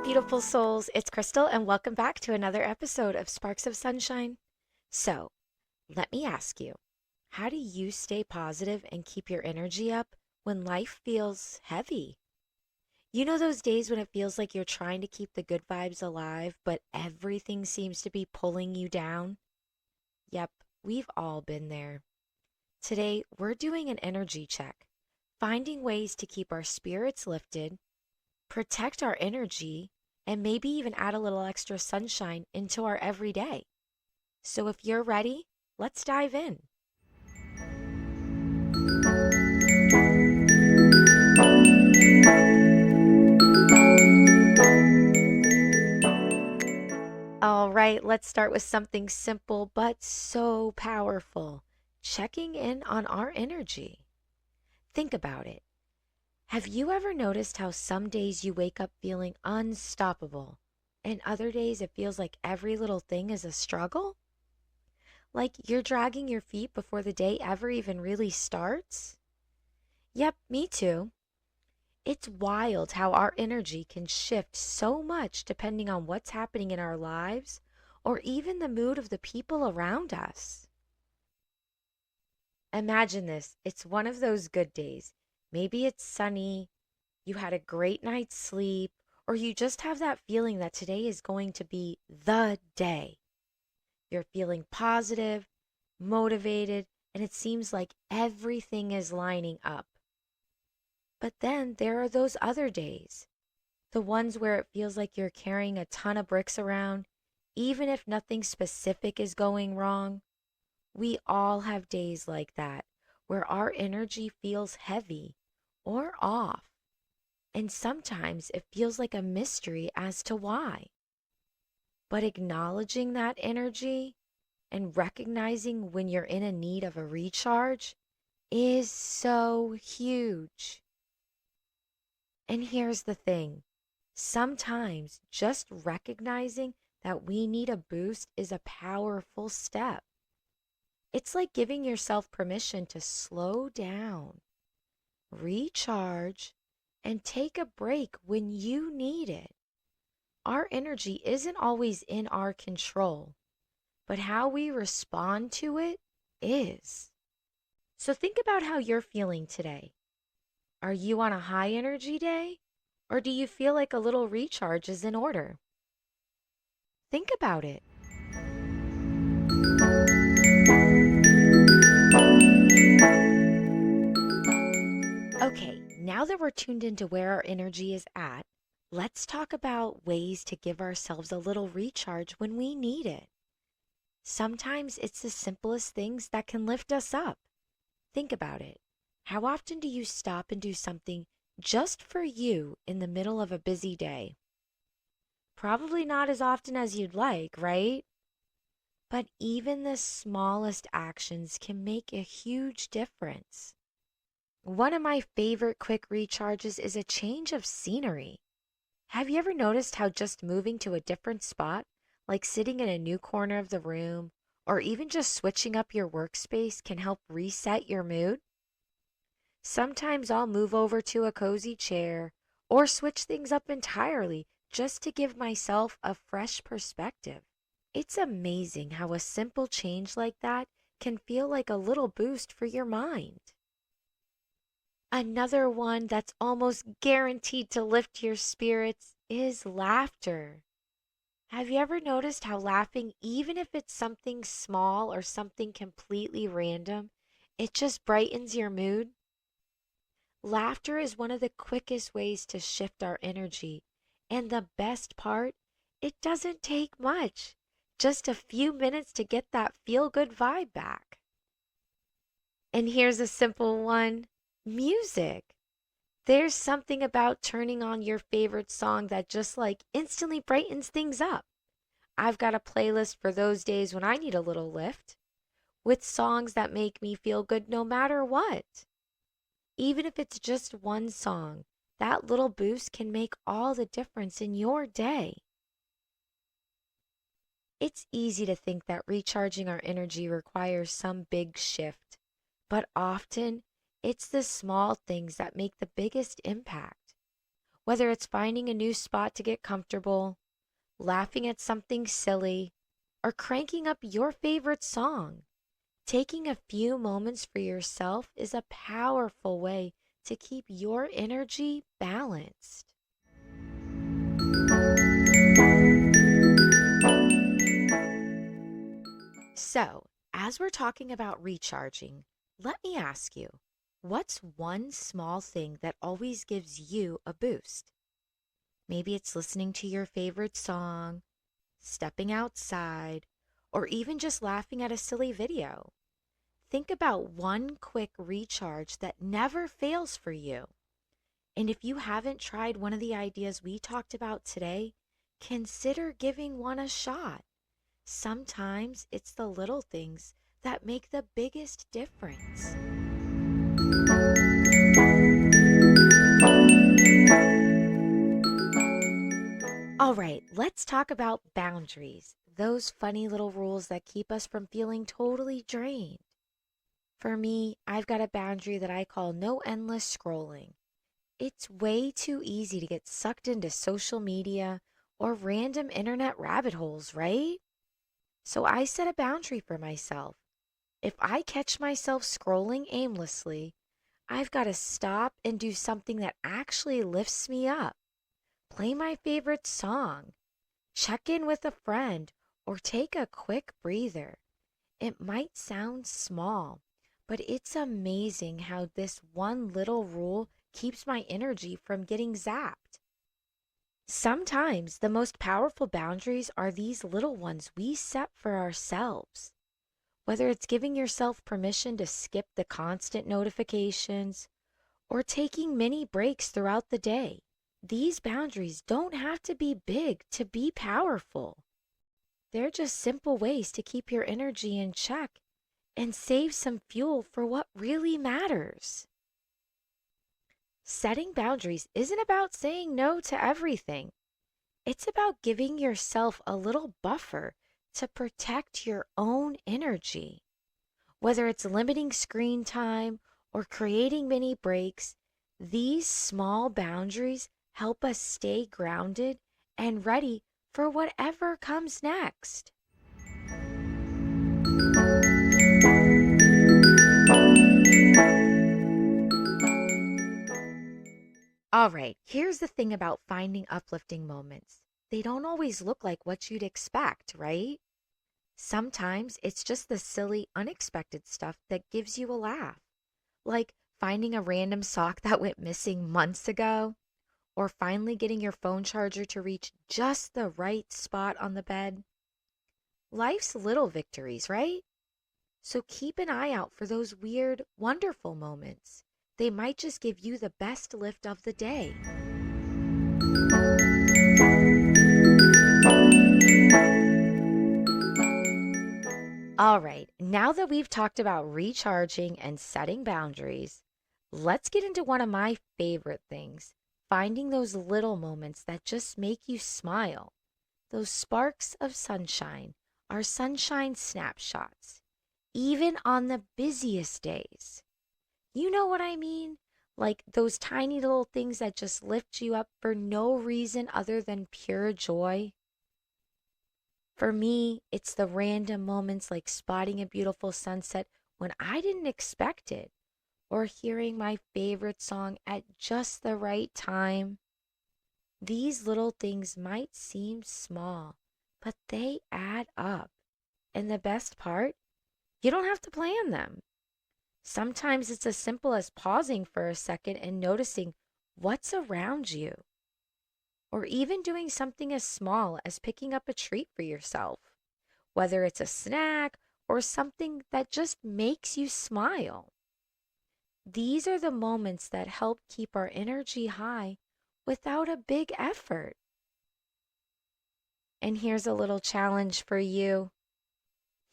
beautiful souls? It's Crystal, and welcome back to another episode of Sparks of Sunshine. So, let me ask you, how do you stay positive and keep your energy up when life feels heavy? You know those days when it feels like you're trying to keep the good vibes alive, but everything seems to be pulling you down? Yep, we've all been there. Today, we're doing an energy check, finding ways to keep our spirits lifted, protect our energy, and maybe even add a little extra sunshine into our everyday. So if you're ready, let's dive in. All right, let's start with something simple but so powerful, checking in on our energy. Think about it. Have you ever noticed how some days you wake up feeling unstoppable, and other days it feels like every little thing is a struggle? Like you're dragging your feet before the day ever even really starts? Yep, me too. It's wild how our energy can shift so much depending on what's happening in our lives or even the mood of the people around us. Imagine this, it's one of those good days. Maybe it's sunny, you had a great night's sleep, or you just have that feeling that today is going to be the day. You're feeling positive, motivated, and it seems like everything is lining up. But then there are those other days, the ones where it feels like you're carrying a ton of bricks around, even if nothing specific is going wrong. We all have days like that where our energy feels heavy or off, and sometimes it feels like a mystery as to why. But acknowledging that energy and recognizing when you're in a need of a recharge is so huge. And here's the thing, sometimes just recognizing that we need a boost is a powerful step. It's like giving yourself permission to slow down, recharge, and take a break when you need it. Our energy isn't always in our control, but how we respond to it is. So think about how you're feeling today. Are you on a high energy day? Or do you feel like a little recharge is in order? Think about it. Okay, now that we're tuned into where our energy is at, let's talk about ways to give ourselves a little recharge when we need it. Sometimes it's the simplest things that can lift us up. Think about it. How often do you stop and do something just for you in the middle of a busy day? Probably not as often as you'd like, right? But even the smallest actions can make a huge difference. One of my favorite quick recharges is a change of scenery. Have you ever noticed how just moving to a different spot, like sitting in a new corner of the room, or even just switching up your workspace can help reset your mood? Sometimes I'll move over to a cozy chair or switch things up entirely just to give myself a fresh perspective. It's amazing how a simple change like that can feel like a little boost for your mind. Another one that's almost guaranteed to lift your spirits is laughter. Have you ever noticed how laughing, even if it's something small or something completely random, it just brightens your mood? Laughter is one of the quickest ways to shift our energy. And the best part, it doesn't take much. Just a few minutes to get that feel good vibe back. And here's a simple one, music. There's something about turning on your favorite song that just like instantly brightens things up. I've got a playlist for those days when I need a little lift, with songs that make me feel good no matter what. Even if it's just one song, that little boost can make all the difference in your day. It's easy to think that recharging our energy requires some big shift, but often it's the small things that make the biggest impact. Whether it's finding a new spot to get comfortable, laughing at something silly, or cranking up your favorite song, taking a few moments for yourself is a powerful way to keep your energy balanced. So, as we're talking about recharging, let me ask you, what's one small thing that always gives you a boost? Maybe it's listening to your favorite song, stepping outside, or even just laughing at a silly video. Think about one quick recharge that never fails for you. And if you haven't tried one of the ideas we talked about today, consider giving one a shot. Sometimes it's the little things that make the biggest difference. All right, let's talk about boundaries. Those funny little rules that keep us from feeling totally drained. For me, I've got a boundary that I call no endless scrolling. It's way too easy to get sucked into social media or random internet rabbit holes, right? So I set a boundary for myself. If I catch myself scrolling aimlessly, I've got to stop and do something that actually lifts me up. Play my favorite song, check in with a friend, or take a quick breather. It might sound small, but it's amazing how this one little rule keeps my energy from getting zapped. Sometimes the most powerful boundaries are these little ones we set for ourselves. Whether it's giving yourself permission to skip the constant notifications or taking mini breaks throughout the day, these boundaries don't have to be big to be powerful. They're just simple ways to keep your energy in check and save some fuel for what really matters. Setting boundaries isn't about saying no to everything. It's about giving yourself a little buffer to protect your own energy. Whether it's limiting screen time or creating mini breaks, these small boundaries help us stay grounded and ready for whatever comes next. All right, here's the thing about finding uplifting moments. They don't always look like what you'd expect, right? Sometimes it's just the silly, unexpected stuff that gives you a laugh, like finding a random sock that went missing months ago, or finally getting your phone charger to reach just the right spot on the bed. Life's little victories, right? So keep an eye out for those weird, wonderful moments. They might just give you the best lift of the day. All right, now that we've talked about recharging and setting boundaries, let's get into one of my favorite things, finding those little moments that just make you smile. Those sparks of sunshine are sunshine snapshots, even on the busiest days. You know what I mean? Like those tiny little things that just lift you up for no reason other than pure joy. For me, it's the random moments like spotting a beautiful sunset when I didn't expect it, or hearing my favorite song at just the right time. These little things might seem small, but they add up. And the best part, you don't have to plan them. Sometimes it's as simple as pausing for a second and noticing what's around you, or even doing something as small as picking up a treat for yourself, whether it's a snack or something that just makes you smile. These are the moments that help keep our energy high without a big effort. And here's a little challenge for you.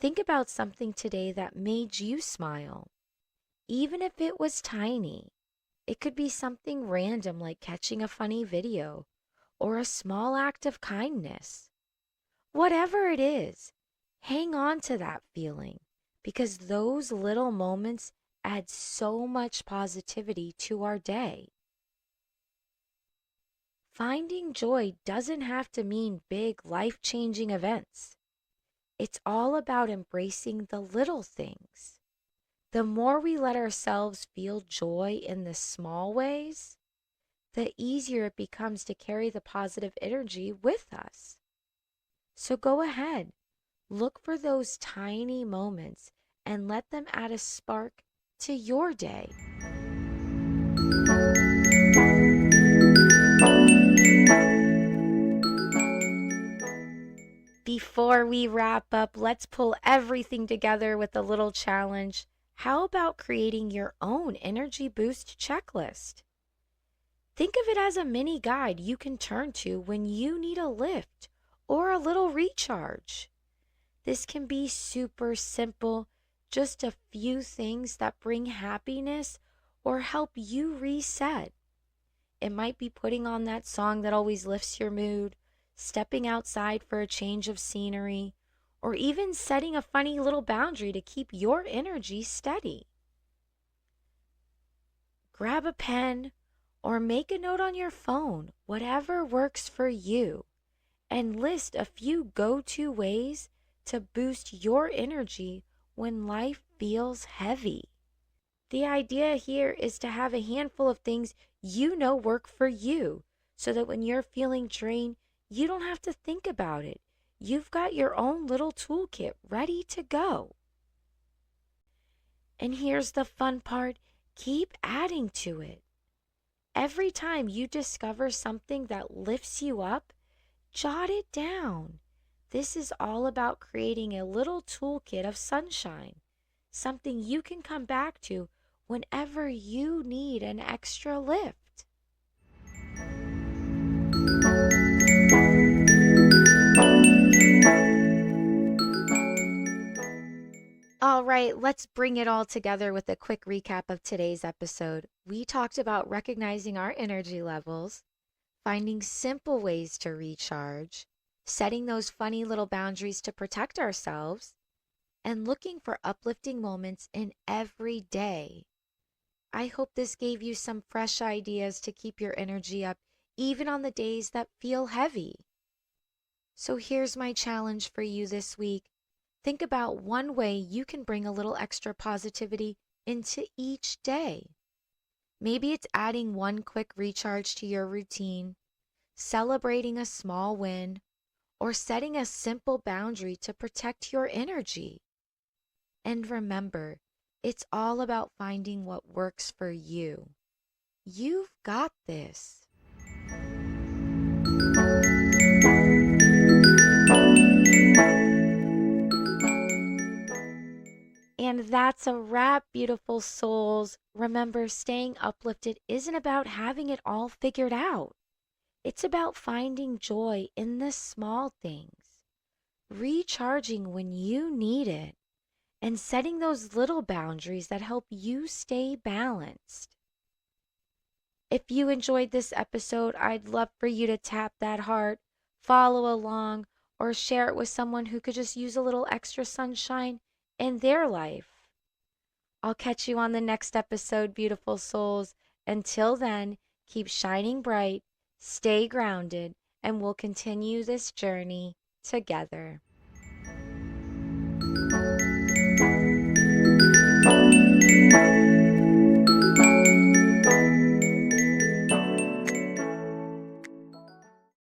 Think about something today that made you smile, even if it was tiny. It could be something random like catching a funny video or a small act of kindness. Whatever it is, hang on to that feeling because those little moments add so much positivity to our day. Finding joy doesn't have to mean big life-changing events. It's all about embracing the little things. The more we let ourselves feel joy in the small ways, the easier it becomes to carry the positive energy with us. So go ahead, look for those tiny moments and let them add a spark to your day. Before we wrap up, let's pull everything together with a little challenge. How about creating your own energy boost checklist? Think of it as a mini guide you can turn to when you need a lift or a little recharge. This can be super simple, just a few things that bring happiness or help you reset. It might be putting on that song that always lifts your mood, stepping outside for a change of scenery, or even setting a funny little boundary to keep your energy steady. Grab a pen or make a note on your phone, whatever works for you, and list a few go-to ways to boost your energy when life feels heavy. The idea here is to have a handful of things you know work for you so that when you're feeling drained, you don't have to think about it. You've got your own little toolkit ready to go. And here's the fun part, keep adding to it. Every time you discover something that lifts you up, jot it down. This is all about creating a little toolkit of sunshine, something you can come back to whenever you need an extra lift. All right, let's bring it all together with a quick recap of today's episode. We talked about recognizing our energy levels, finding simple ways to recharge, setting those funny little boundaries to protect ourselves, and looking for uplifting moments in every day. I hope this gave you some fresh ideas to keep your energy up, even on the days that feel heavy. So here's my challenge for you this week. Think about one way you can bring a little extra positivity into each day. Maybe it's adding one quick recharge to your routine, celebrating a small win, or setting a simple boundary to protect your energy. And remember, it's all about finding what works for you. You've got this. And that's a wrap, beautiful souls. Remember, staying uplifted isn't about having it all figured out. It's about finding joy in the small things, recharging when you need it, and setting those little boundaries that help you stay balanced. If you enjoyed this episode, I'd love for you to tap that heart, follow along, or share it with someone who could just use a little extra sunshine in their life. I'll catch you on the next episode, beautiful souls. Until then, keep shining bright, stay grounded, and we'll continue this journey together.